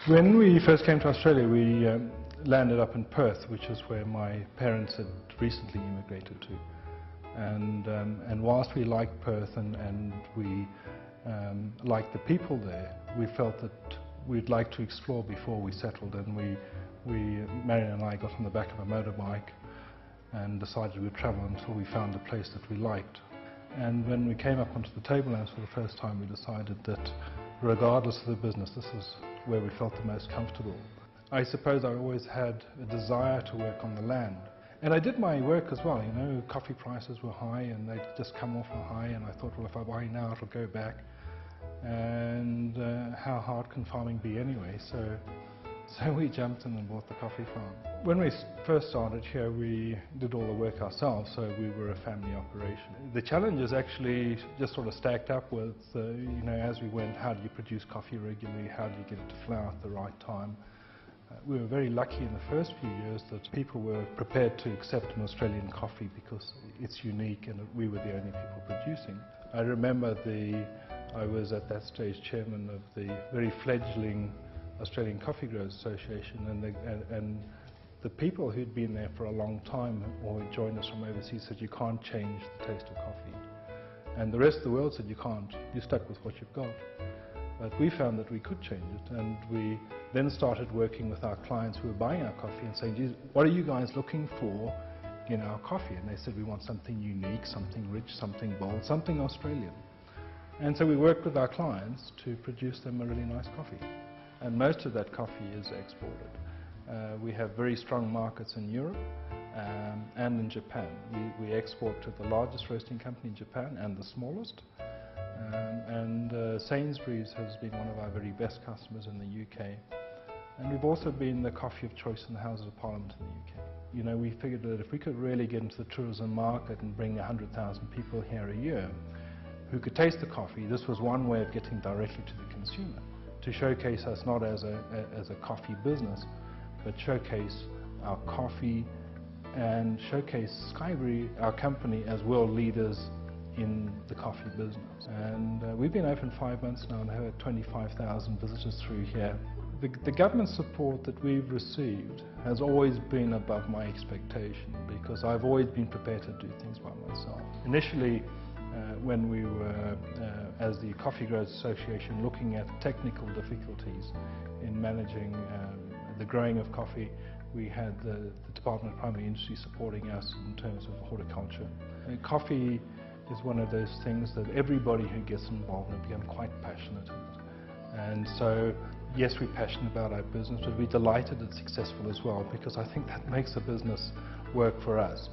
When we first came to Australia, we landed up in Perth, which is where my parents had recently immigrated to. And whilst we liked Perth and we liked the people there, we felt that we'd like to explore before we settled. And Marion and I got on the back of a motorbike and decided we'd travel until we found a place that we liked. And when we came up onto the tablelands for the first time, we decided that regardless of the business, this is where we felt the most comfortable. I suppose I always had a desire to work on the land. And I did my work as well, you know, coffee prices were high and they'd just come off a high, and I thought, well, if I buy now it'll go back. And how hard can farming be anyway? So we jumped in and bought the coffee farm. When we first started here, we did all the work ourselves, so we were a family operation. The challenges actually just sort of stacked up with, you know, as we went, how do you produce coffee regularly, how do you get it to flower at the right time? We were very lucky in the first few years that people were prepared to accept an Australian coffee because it's unique and we were the only people producing. I remember I was at that stage chairman of the very fledgling Australian Coffee Growers Association, and the people who'd been there for a long time or who joined us from overseas said you can't change the taste of coffee. And the rest of the world said you can't, you're stuck with what you've got. But we found that we could change it, and we then started working with our clients who were buying our coffee and saying, geez, what are you guys looking for in our coffee? And they said, we want something unique, something rich, something bold, something Australian. And so we worked with our clients to produce them a really nice coffee. And most of that coffee is exported. We have very strong markets in Europe and in Japan. We export to the largest roasting company in Japan and the smallest. Sainsbury's has been one of our very best customers in the UK. And we've also been the coffee of choice in the Houses of Parliament in the UK. You know, we figured that if we could really get into the tourism market and bring 100,000 people here a year who could taste the coffee, this was one way of getting directly to the consumer, to showcase us not as a coffee business, but showcase our coffee and showcase Skybury, our company, as world leaders in the coffee business. And we've been open 5 months now and have had 25,000 visitors through here. The government support that we've received has always been above my expectation, because I've always been prepared to do things by myself. Initially, when we were, as the Coffee Growers Association, looking at technical difficulties in managing the growing of coffee, we had the Department of Primary Industry supporting us in terms of horticulture. Coffee is one of those things that everybody who gets involved in become quite passionate in it. And so, yes, we're passionate about our business, but we're delighted it's successful as well, because I think that makes the business work for us.